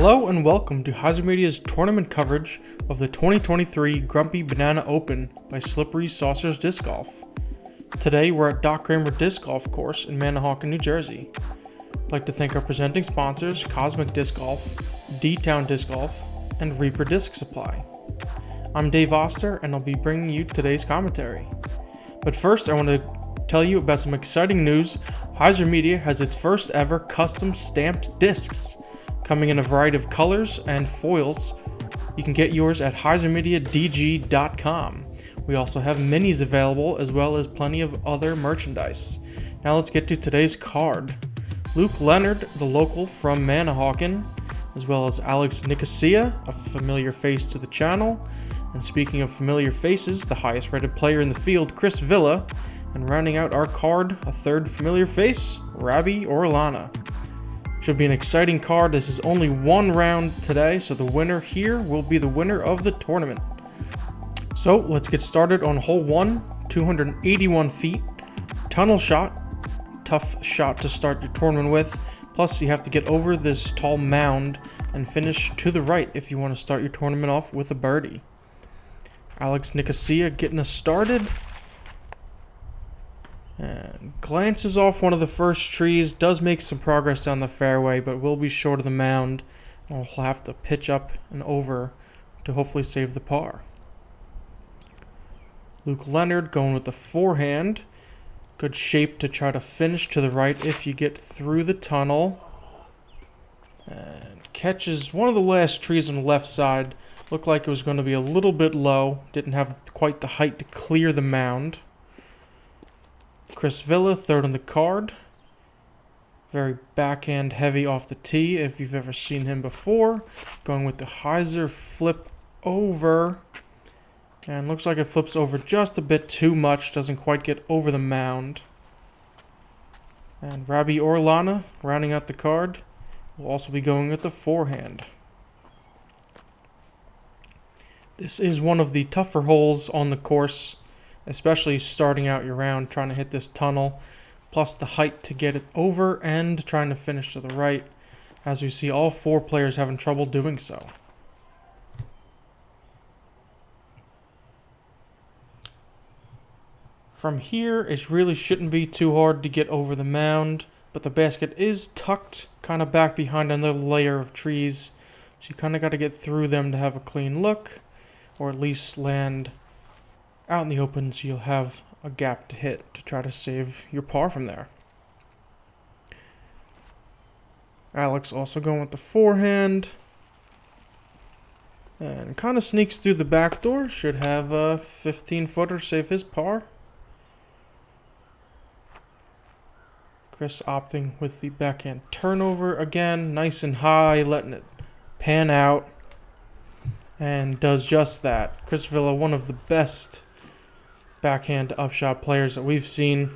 Hello and welcome to HyzerMedia's tournament coverage of the 2023 Grumpy Banana Open by Slippery Saucers Disc Golf. Today we're at Cramer Disc Golf Course in Manahawkin, New Jersey. I'd like to thank our presenting sponsors, Cosmic Disc Golf, D-Town Disc Golf, and Reaper Disc Supply. I'm Dave Oster and I'll be bringing you today's commentary. But first I want to tell you about some exciting news. HyzerMedia has its first ever custom stamped discs, coming in a variety of colors and foils. You can get yours at HyzerMediaDG.com. We also have minis available as well as plenty of other merchandise. Now let's get to today's card. Leonard, the local from Manahawkin, as well as Nicosia, a familiar face to the channel. And speaking of familiar faces, the highest rated player in the field, Chris Villa. And rounding out our card, a third familiar face, Rabi Orellana. Should be an exciting card. This is only one round today, so the winner here will be the winner of the tournament. So let's get started on hole 1, 281 feet, tunnel shot, tough shot to start your tournament with. Plus you have to get over this tall mound and finish to the right if you want to start your tournament off with a birdie. Nicosia getting us started. And glances off one of the first trees, does make some progress down the fairway, but will be short of the mound. We'll have to pitch up and over to hopefully save the par. Leonard going with the forehand. Good shape to try to finish to the right if you get through the tunnel. And catches one of the last trees on the left side. Looked like it was going to be a little bit low. Didn't have quite the height to clear the mound. Chris Villa, third on the card. Very backhand heavy off the tee if you've ever seen him before. Going with the hyzer flip over. And looks like it flips over just a bit too much. Doesn't quite get over the mound. And Rabi Orellana, rounding out the card, will also be going with the forehand. This is one of the tougher holes on the course, especially starting out your round, trying to hit this tunnel, plus the height to get it over and trying to finish to the right, as we see all four players having trouble doing so. From here, it really shouldn't be too hard to get over the mound, but the basket is tucked kind of back behind another layer of trees, so you kind of got to get through them to have a clean look, or at least land out in the open so you'll have a gap to hit to try to save your par from there. Also going with the forehand. And kind of sneaks through the back door. Should have a 15-footer save his par. Chris opting with the backhand turnover again. Nice and high, letting it pan out. And does just that. Chris Villa, one of the best backhand upshot players that we've seen.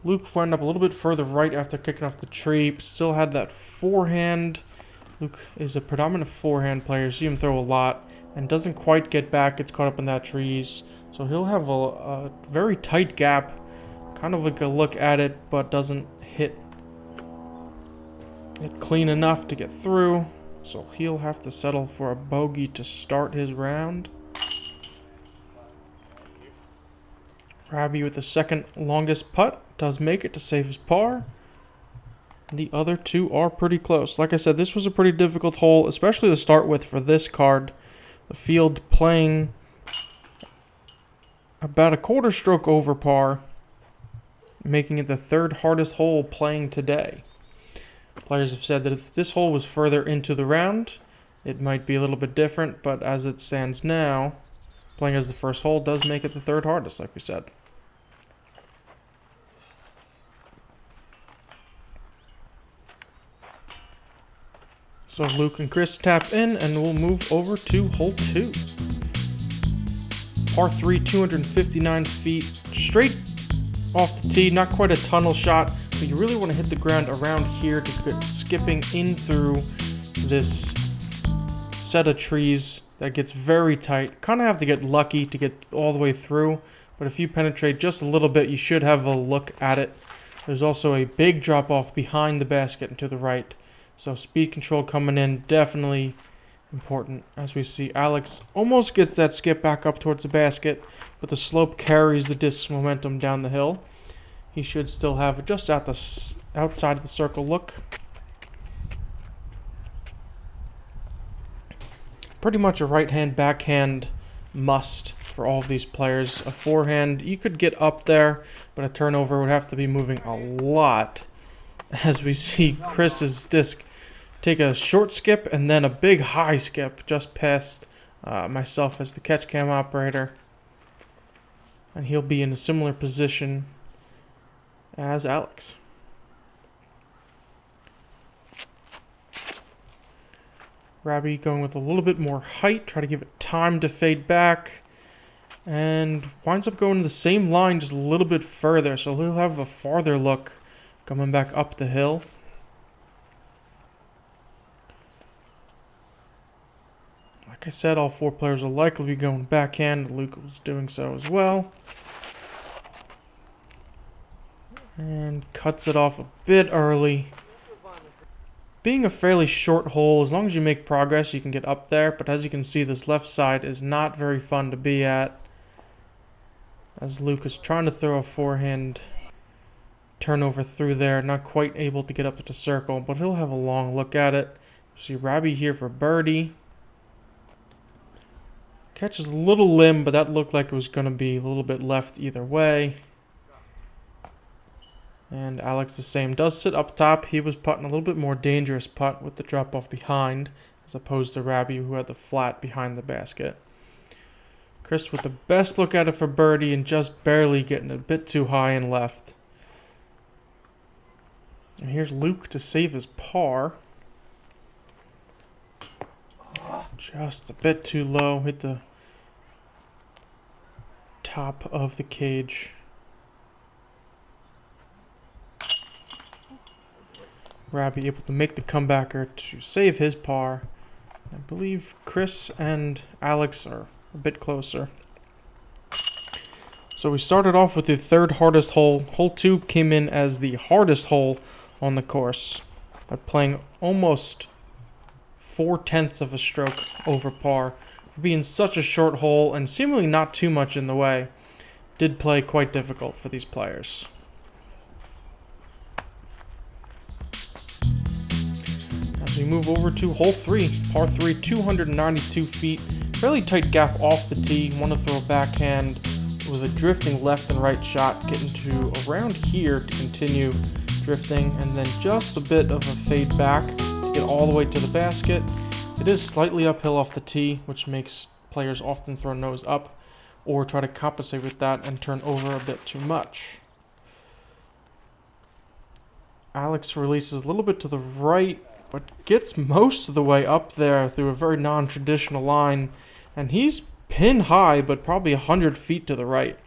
Luke went up a little bit further right after kicking off the tree, but still had that forehand. Luke is a predominant forehand player. You see him throw a lot and doesn't quite get back. Gets caught up in that trees. So he'll have a very tight gap. Kind of like a look at it, but doesn't hit it clean enough to get through. So he'll have to settle for a bogey to start his round. Rabi with the second longest putt does make it to save his par. The other two are pretty close. Like I said, this was a pretty difficult hole, especially to start with for this card. The field playing about a quarter stroke over par, making it the third hardest hole playing today. Players have said that if this hole was further into the round, it might be a little bit different, but as it stands now, playing as the first hole does make it the third hardest, like we said. So Luke and Chris tap in, and we'll move over to hole 2. Par 3, 259 feet, straight off the tee. Not quite a tunnel shot, but you really want to hit the ground around here to get skipping in through this set of trees that gets very tight. Kind of have to get lucky to get all the way through, but if you penetrate just a little bit, you should have a look at it. There's also a big drop off behind the basket and to the right, So speed control coming in, definitely important. As we see, Alex almost gets that skip back up towards the basket, but the slope carries the disc's momentum down the hill. He should still have just at the outside of the circle look. Pretty much a right-hand, backhand must for all of these players. A forehand, you could get up there, but a turnover would have to be moving a lot. As we see Chris's disc take a short skip and then a big high skip just past myself as the catch cam operator. And he'll be in a similar position as Alex. Rabi going with a little bit more height, try to give it time to fade back, and winds up going to the same line just a little bit further, so he'll have a farther look coming back up the hill. Like I said, all 4 players will likely be going backhand. Luke was doing so as well. And cuts it off a bit early. Being a fairly short hole, as long as you make progress, you can get up there. But as you can see, this left side is not very fun to be at. As Luke is trying to throw a forehand turnover through there. Not quite able to get up to the circle, but he'll have a long look at it. See Rabi here for birdie. Catches a little limb, but that looked like it was going to be a little bit left either way. And Alex the same. Does sit up top. He was putting a little bit more dangerous putt with the drop off behind, as opposed to Rabi, who had the flat behind the basket. Chris with the best look at it for birdie and just barely getting a bit too high and left. And here's Luke to save his par. Just a bit too low. Hit the top of the cage. Rabi able to make the comebacker to save his par. I believe Chris and Alex are a bit closer. So we started off with the 3rd hardest hole. Hole 2 came in as the hardest hole on the course, by playing almost 4/10 of a stroke over par. For being such a short hole and seemingly not too much in the way, did play quite difficult for these players. As we move over to hole 3, par 3, 292 feet, fairly tight gap off the tee. Want to throw a backhand with a drifting left and right shot, getting to around here to continue drifting, and then just a bit of a fade back to get all the way to the basket. It is slightly uphill off the tee, which makes players often throw nose up or try to compensate with that and turn over a bit too much. Alex releases a little bit to the right, but gets most of the way up there through a very non-traditional line, and he's pin high, but probably 100 feet to the right.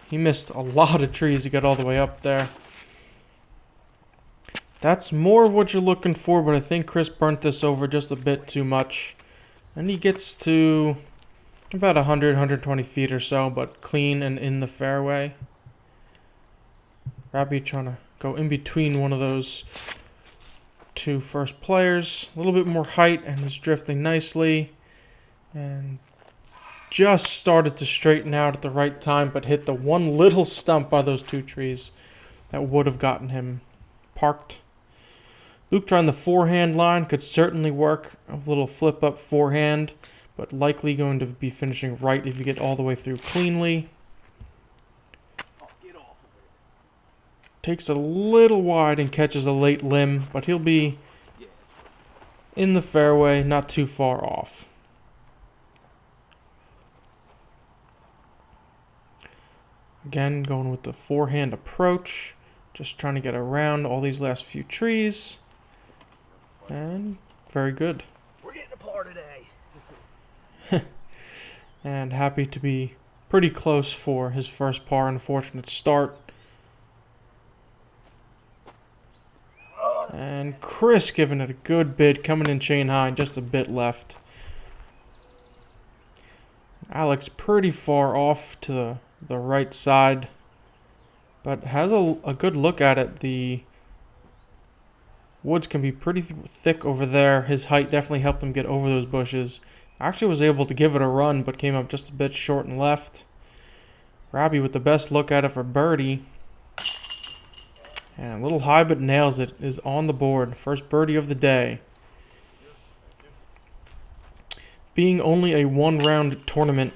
He missed a lot of trees to get all the way up there. That's more of what you're looking for, but I think Chris burnt this over just a bit too much. And he gets to about 100, 120 feet or so, but clean and in the fairway. Rabi trying to go in between one of those 2 first players. A little bit more height and is drifting nicely. And just started to straighten out at the right time, but hit the one little stump by those 2 trees that would have gotten him parked. Luke trying the forehand line could certainly work. A little flip up forehand, but likely going to be finishing right if you get all the way through cleanly. Takes a little wide and catches a late limb, but he'll be in the fairway, not too far off. Again, going with the forehand approach. Just trying to get around all these last few trees. And very good. We're getting a par today. And happy to be pretty close for his first par. Unfortunate start. And Chris giving it a good bid. Coming in chain high, just a bit left. Alex pretty far off to the right side, but has a good look at it. The Woods can be pretty thick over there. His height definitely helped him get over those bushes. Actually was able to give it a run, but came up just a bit short and left. Rabi with the best look at it for birdie. And a little high, but nails it. Is on the board. First birdie of the day. Being only a one-round tournament,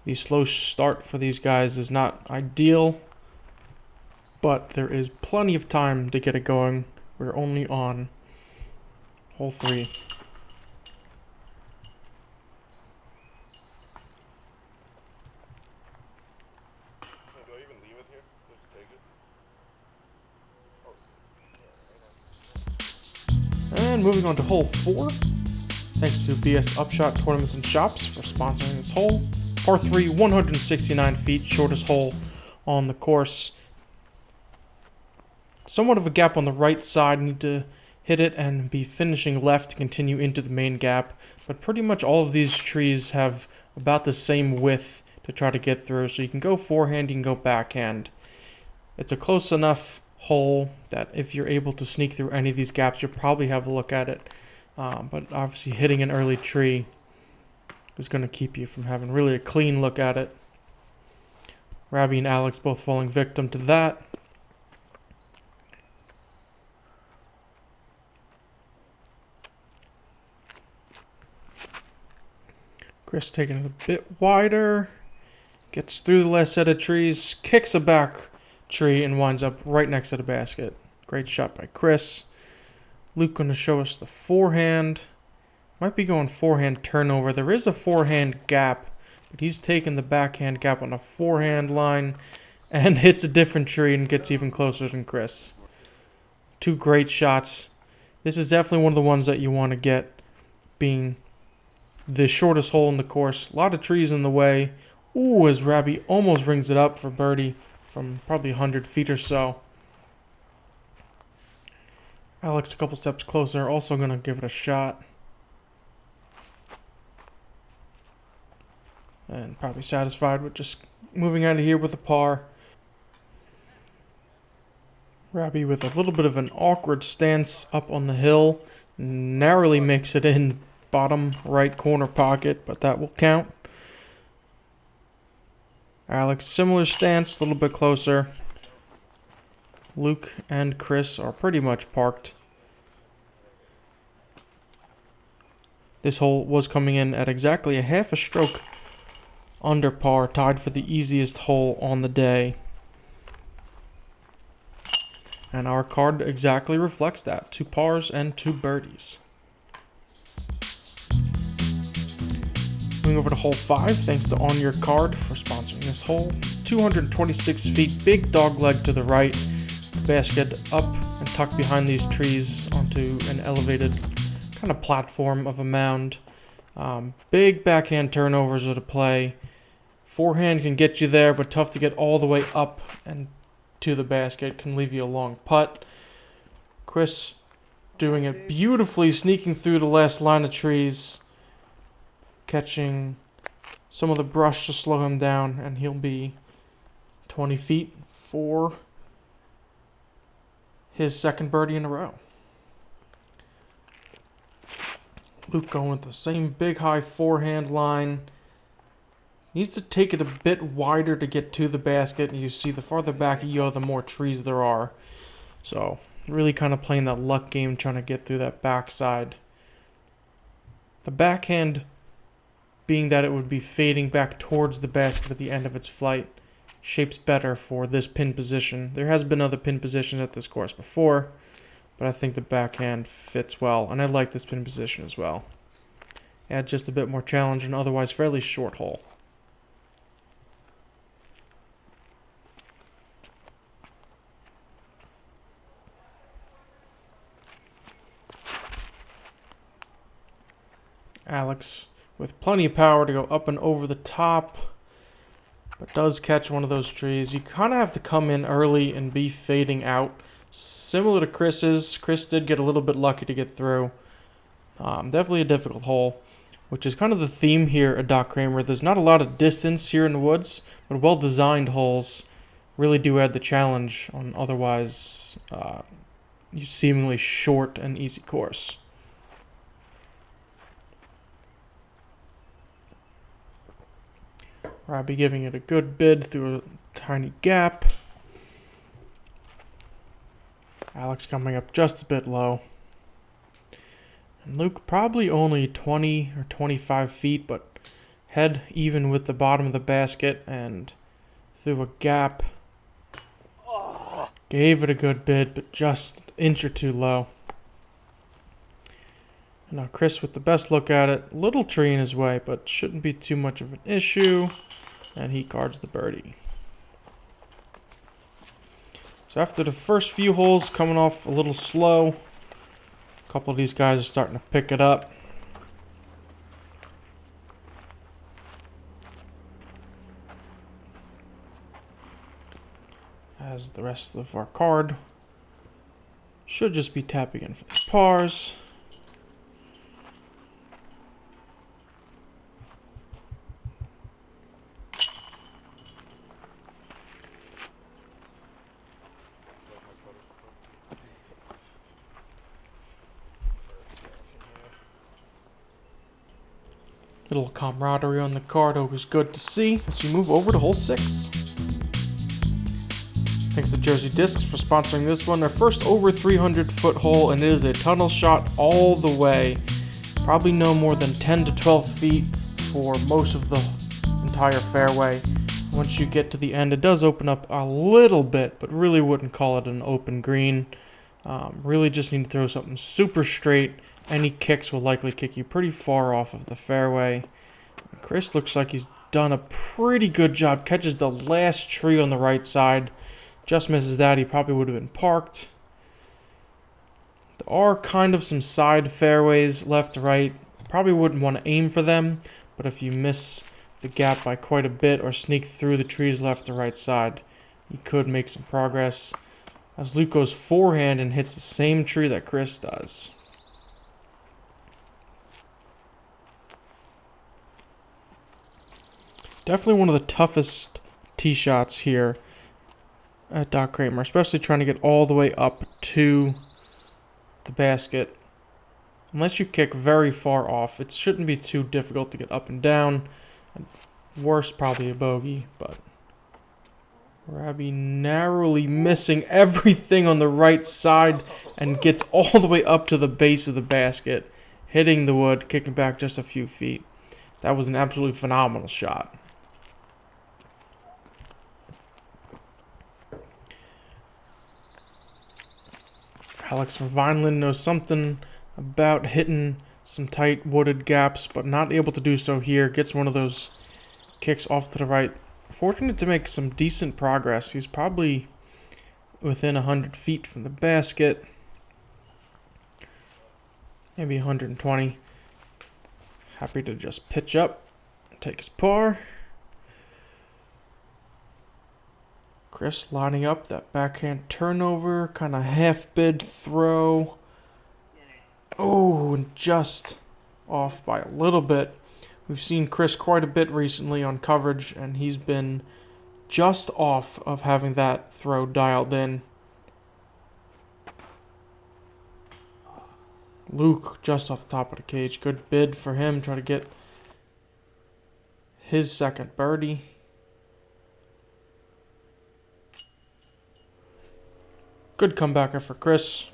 the slow start for these guys is not ideal, but there is plenty of time to get it going. We're only on hole 3. Do I even leave it here? Just take it? And moving on to hole 4. Thanks to BS Upshot Tournaments and Shops for sponsoring this hole. Par 3, 169 feet, shortest hole on the course. Somewhat of a gap on the right side. Need to hit it and be finishing left to continue into the main gap. But pretty much all of these trees have about the same width to try to get through. So you can go forehand, you can go backhand. It's a close enough hole that if you're able to sneak through any of these gaps, you'll probably have a look at it. But obviously hitting an early tree is going to keep you from having really a clean look at it. Rabi and Alex both falling victim to that. Chris taking it a bit wider. Gets through the last set of trees. Kicks a back tree and winds up right next to the basket. Great shot by Chris. Luke going to show us the forehand. Might be going forehand turnover. There is a forehand gap, but he's taking the backhand gap on a forehand line and hits a different tree and gets even closer than Chris. 2 great shots. This is definitely one of the ones that you want to get, being the shortest hole in the course. A lot of trees in the way. Ooh, as Rabi almost rings it up for birdie from probably 100 feet or so. Alex a couple steps closer, also going to give it a shot. And probably satisfied with just moving out of here with a par. Rabi with a little bit of an awkward stance up on the hill. Narrowly makes it in bottom right corner pocket, but that will count. Alex, similar stance, a little bit closer. Luke and Chris are pretty much parked. This hole was coming in at exactly a half a stroke under par, tied for the easiest hole on the day. And our card exactly reflects that. 2 pars and 2 birdies. Moving over to hole 5, thanks to On Your Card for sponsoring this hole. 226 feet, big dog leg to the right. The basket up and tucked behind these trees onto an elevated kind of platform of a mound. Big backhand turnovers are to play. Forehand can get you there, but tough to get all the way up and to the basket. Can leave you a long putt. Chris doing it beautifully, sneaking through the last line of trees. Catching some of the brush to slow him down, and he'll be 20 feet for his second birdie in a row. Luke going with the same big high forehand line. Needs to take it a bit wider to get to the basket. And you see the farther back you go, the more trees there are. So really kind of playing that luck game, trying to get through that backside. The backhand, being that it would be fading back towards the basket at the end of its flight, shapes better for this pin position. There has been other pin positions at this course before, but I think the backhand fits well, and I like this pin position as well. Add just a bit more challenge and otherwise fairly short hole. Alex with plenty of power to go up and over the top, but does catch one of those trees. You kind of have to come in early and be fading out. Similar to Chris's. Chris did get a little bit lucky to get through. Definitely a difficult hole, which is kind of the theme here at Doc Cramer. There's not a lot of distance here in the woods, but well-designed holes really do add the challenge on otherwise seemingly short and easy course. Rabi giving it a good bid through a tiny gap. Alex coming up just a bit low. And Luke probably only 20 or 25 feet, but head even with the bottom of the basket and through a gap. Gave it a good bid, but just an inch or two low. And now Chris with the best look at it. Little tree in his way, but shouldn't be too much of an issue. And he guards the birdie. So after the first few holes coming off a little slow, a couple of these guys are starting to pick it up. As the rest of our card should just be tapping in for the pars. Little camaraderie on the card, always good to see. As we move over to hole 6. Thanks to Jersey Discs for sponsoring this one. Our first over 300-foot hole, and it is a tunnel shot all the way. Probably no more than 10 to 12 feet for most of the entire fairway. Once you get to the end, it does open up a little bit, but really wouldn't call it an open green. Really just need to throw something super straight. Any kicks will likely kick you pretty far off of the fairway. Chris looks like he's done a pretty good job. Catches the last tree on the right side. Just misses that. He probably would have been parked. There are kind of some side fairways left to right. Probably wouldn't want to aim for them. But if you miss the gap by quite a bit or sneak through the trees left to right side, you could make some progress. As Luke goes forehand and hits the same tree that Chris does. Definitely one of the toughest tee shots here at Cramer, especially trying to get all the way up to the basket. Unless you kick very far off, it shouldn't be too difficult to get up and down. Worse, probably a bogey, but Rabi narrowly missing everything on the right side and gets all the way up to the base of the basket, hitting the wood, kicking back just a few feet. That was an absolutely phenomenal shot. Alex from Vineland knows something about hitting some tight wooded gaps, but not able to do so here. Gets one of those kicks off to the right. Fortunate to make some decent progress. He's probably within 100 feet from the basket. Maybe 120. Happy to just pitch up, take his par. Chris lining up that backhand turnover, kind of half-bid throw. Oh, and just off by a little bit. We've seen Chris quite a bit recently on coverage, and he's been just off of having that throw dialed in. Luke just off the top of the cage. Good bid for him. Try to get his second birdie. Good comebacker for Chris.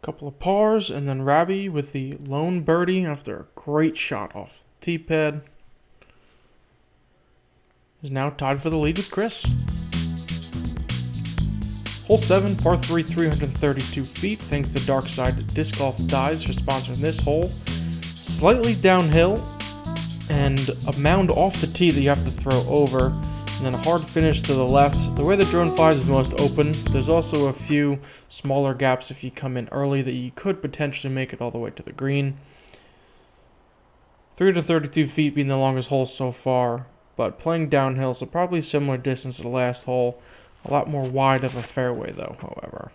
Couple of pars, and then Rabi with the lone birdie after a great shot off the tee pad. Is now tied for the lead with Chris. Hole 7, par 3, 332 feet. Thanks to Darkside Disc Golf Dies for sponsoring this hole. Slightly downhill, and a mound off the tee that you have to throw over. And then a hard finish to the left. The way the drone flies is the most open. There's also a few smaller gaps if you come in early that you could potentially make it all the way to the green. 332 feet being the longest hole so far. but playing downhill, so probably similar distance to the last hole. A lot more wide of a fairway, though, however.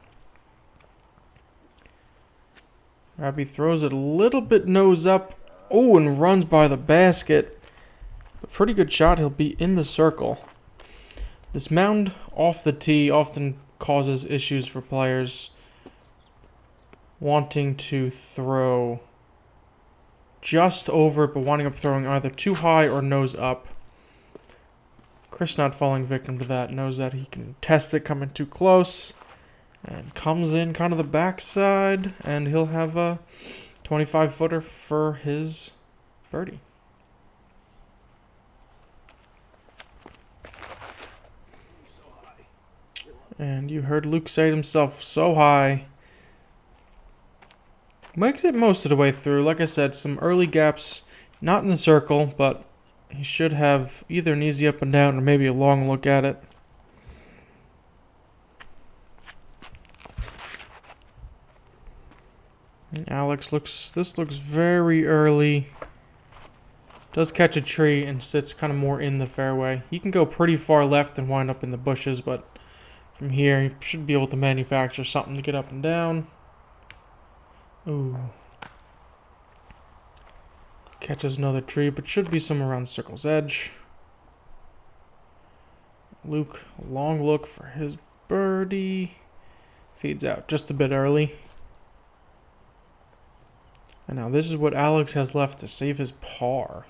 Rabi throws it a little bit nose up. Oh, and runs by the basket. A pretty good shot. He'll be in the circle. This mound off the tee often causes issues for players wanting to throw just over it, but winding up throwing either too high or nose up. Chris, not falling victim to that, knows that he can test it coming too close. And comes in kind of the backside, and he'll have a 25-footer for his birdie. And you heard Luke say it himself, so high. Makes it most of the way through. Like I said, some early gaps, not in the circle, but he should have either an easy up and down or maybe a long look at it. Alex this looks very early. Does catch a tree and sits kind of more in the fairway. He can go pretty far left and wind up in the bushes, but from here he should be able to manufacture something to get up and down. Ooh. Catches another tree, but should be somewhere around the circle's edge. Luke, a long look for his birdie. Feeds out just a bit early. And now this is what Alex has left to save his par.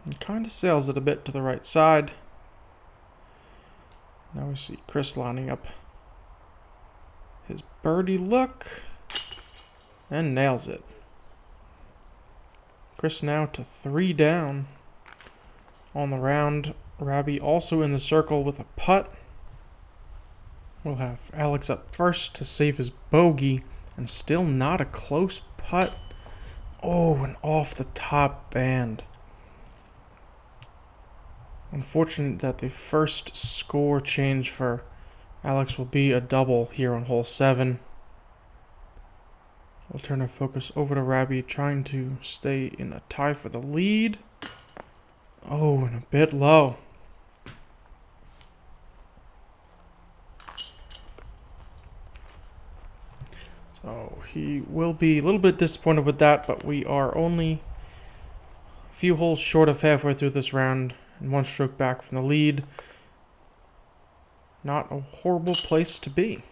He kind of sails it a bit to the right side. Now we see Chris lining up his birdie look. And nails it. Chris now to 3 down on the round. Rabi also in the circle with a putt. We'll have Alex up first to save his bogey, and still not a close putt. Oh, and off the top band. Unfortunate that the first score change for Alex will be a double here on hole 7. We'll turn our focus over to Rabi, trying to stay in a tie for the lead. Oh, and a bit low. So he will be a little bit disappointed with that, but we are only a few holes short of halfway through this round and 1 stroke back from the lead. Not a horrible place to be.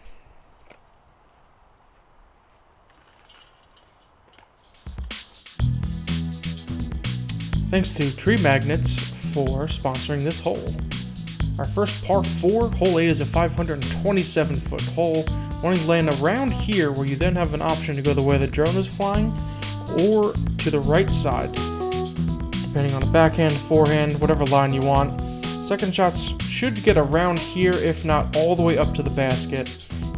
Thanks to Treemagnets for sponsoring this hole. Our first par 4, hole 8 is a 527-foot hole. Wanting to land around here, where you then have an option to go the way the drone is flying, or to the right side, depending on a backhand, forehand, whatever line you want. Second shots should get around here, if not all the way up to the basket.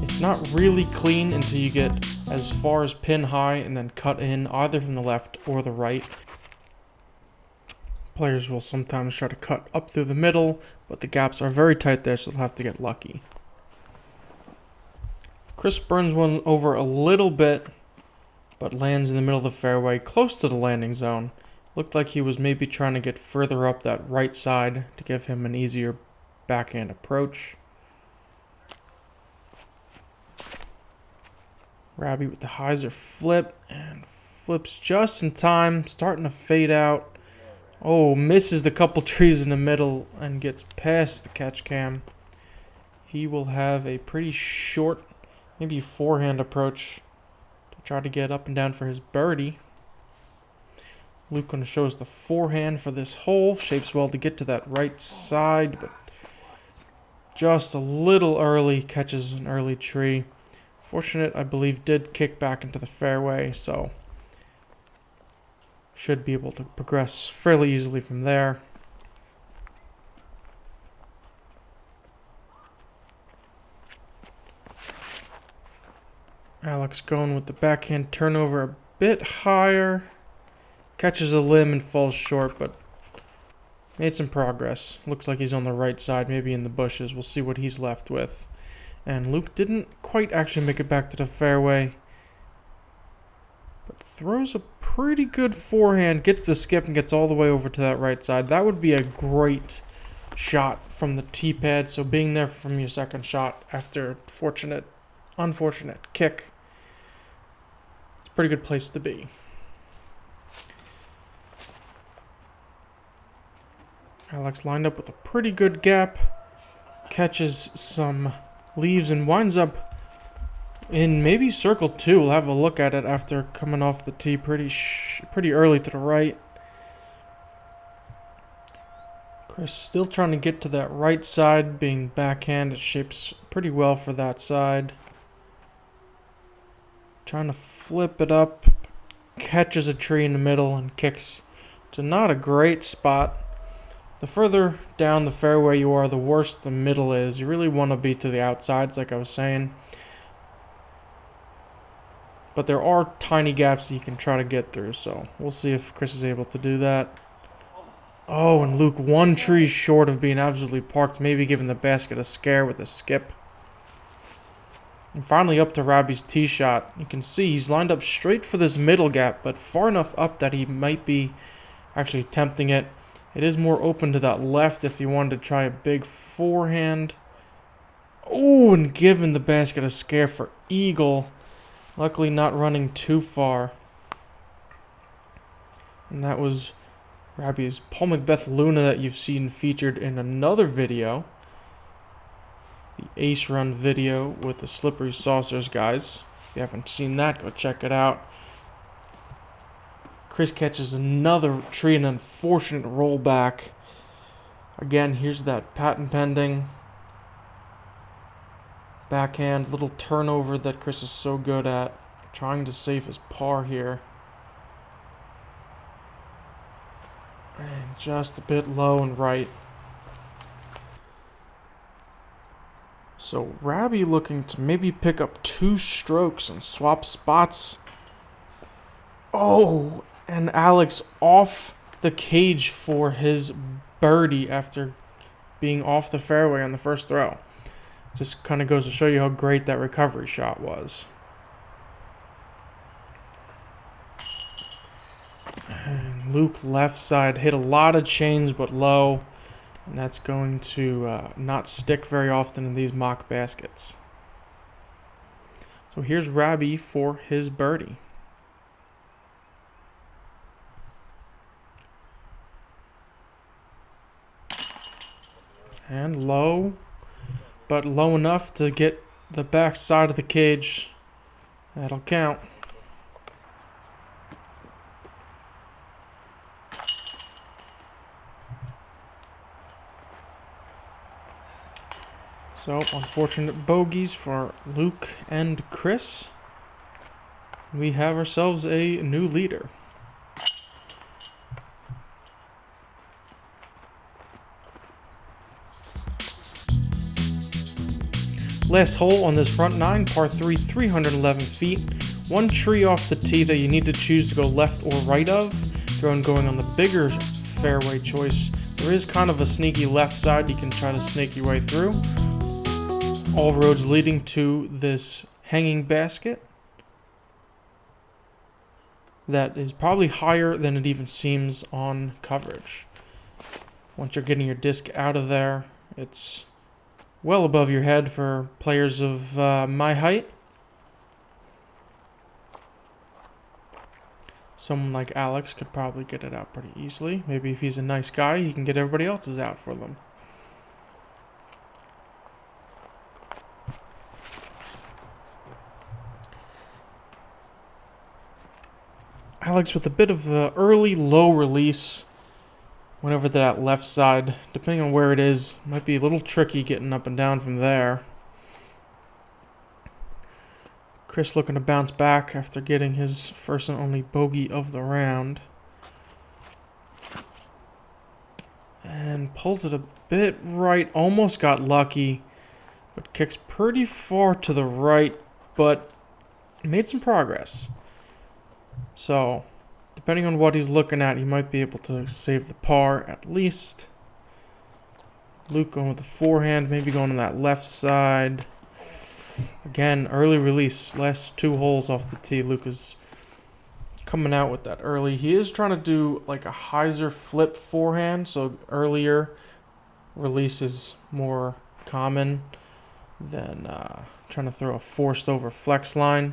It's not really clean until you get as far as pin high and then cut in either from the left or the right. Players will sometimes try to cut up through the middle, but the gaps are very tight there, so they'll have to get lucky. Chris burns one over a little bit, but lands in the middle of the fairway, close to the landing zone. Looked like he was maybe trying to get further up that right side to give him an easier backhand approach. Rabi with the hyzer flip, and flips just in time, starting to fade out. Oh, misses the couple trees in the middle and gets past the catch cam. He will have a pretty short, maybe forehand approach to try to get up and down for his birdie. Luke going to show us the forehand for this hole. Shapes well to get to that right side, but just a little early. Catches an early tree. Fortunate, I believe, did kick back into the fairway, so should be able to progress fairly easily from there. Alex going with the backhand turnover a bit higher. Catches a limb and falls short, but made some progress. Looks like he's on the right side, maybe in the bushes. We'll see what he's left with. And Luke didn't quite actually make it back to the fairway, But throws a pretty good forehand, gets the skip and gets all the way over to that right side. That would be a great shot from the tee pad. So being there from your second shot after unfortunate kick, it's a pretty good place to be. Alex lined up with a pretty good gap, catches some leaves and winds up in maybe circle 2. We'll have a look at it after coming off the tee pretty early to the right. Chris still trying to get to that right side, being backhand. It shapes pretty well for that side. Trying to flip it up, catches a tree in the middle and kicks to not a great spot. The further down the fairway you are, the worse the middle is. You really want to be to the outsides, like I was saying. But there are tiny gaps that you can try to get through, so we'll see if Chris is able to do that. Oh, and Luke one tree short of being absolutely parked, maybe giving the basket a scare with a skip. And finally up to Rabi's tee shot. You can see he's lined up straight for this middle gap, but far enough up that he might be actually attempting it. It is more open to that left if you wanted to try a big forehand. Oh, and giving the basket a scare for eagle. Luckily not running too far. And that was Rabi's Paul Macbeth Luna that you've seen featured in another video. The Ace Run video with the Slippery Saucers guys. If you haven't seen that, go check it out. Chris catches another tree, an unfortunate rollback. Again, here's that patent pending. Backhand, little turnover that Chris is so good at. Trying to save his par here. And just a bit low and right. So Rabi looking to maybe pick up 2 strokes and swap spots. Oh, and Alex off the cage for his birdie after being off the fairway on the first throw. Just kind of goes to show you how great that recovery shot was. And Luke left side hit a lot of chains but low. And that's going to not stick very often in these mock baskets. So here's Rabi for his birdie. And low, but low enough to get the back side of the cage. That'll count. So, unfortunate bogeys for Luke and Chris. We have ourselves a new leader. Last hole on this front 9, par 3, 311 feet. 1 tree off the tee that you need to choose to go left or right of. Drone going on the bigger fairway choice. There is kind of a sneaky left side you can try to snake your way through. All roads leading to this hanging basket that is probably higher than it even seems on coverage. Once you're getting your disc out of there, it's well above your head for players of my height. Someone like Alex could probably get it out pretty easily. Maybe if he's a nice guy, he can get everybody else's out for them. Alex with a bit of an early low release went over to that left side. Depending on where it is, might be a little tricky getting up and down from there. Chris looking to bounce back after getting his first and only bogey of the round. And pulls it a bit right, almost got lucky, but kicks pretty far to the right, but made some progress. So, depending on what he's looking at, he might be able to save the par at least. Luke going with the forehand, maybe going on that left side. Again, early release, last 2 holes off the tee. Luke is coming out with that early. He is trying to do like a hyzer flip forehand, so earlier release is more common than trying to throw a forced over flex line.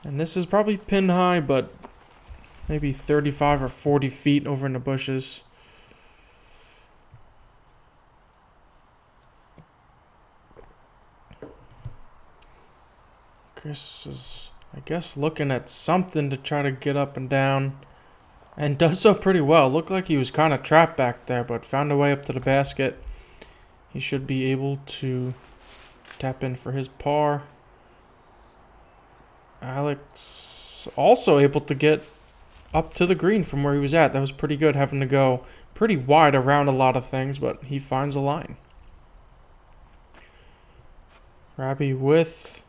And this is probably pin high, but maybe 35 or 40 feet over in the bushes. Chris is, I guess, looking at something to try to get up and down. And does so pretty well. Looked like he was kind of trapped back there, but found a way up to the basket. He should be able to tap in for his par. Alex also able to get up to the green from where he was at. That was pretty good, having to go pretty wide around a lot of things, but he finds a line. Rabi with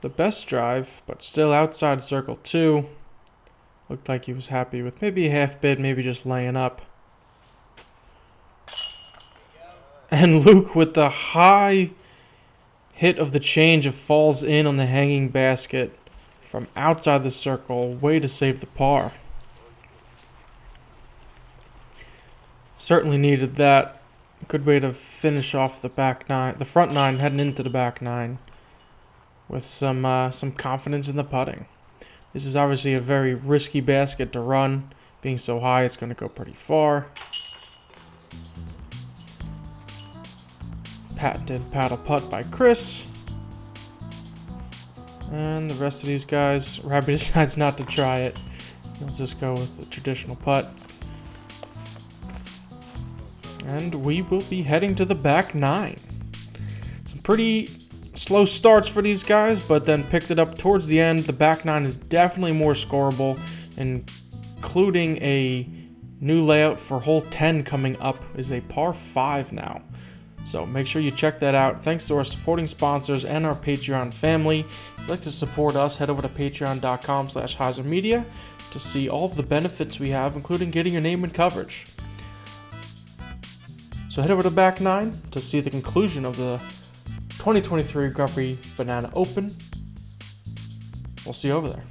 the best drive, but still outside circle 2. Looked like he was happy with maybe a half bid, maybe just laying up. And Luke with the high hit of the change of falls in on the hanging basket from outside the circle, way to save the par. Certainly needed that. Good way to finish off the back nine, the front nine, heading into the back nine with some confidence in the putting. This is obviously a very risky basket to run. Being so high, it's going to go pretty far. Patented paddle putt by Chris. And the rest of these guys, Rabi decides not to try it. He'll just go with the traditional putt. And we will be heading to the back nine. Some pretty slow starts for these guys, but then picked it up towards the end. The back nine is definitely more scoreable, including a new layout for hole 10 coming up is a par 5 now. So make sure you check that out. Thanks to our supporting sponsors and our Patreon family. If you'd like to support us, head over to patreon.com/HyzerMedia to see all of the benefits we have, including getting your name and coverage. So head over to back nine to see the conclusion of the 2023 Guppy Banana Open. We'll see you over there.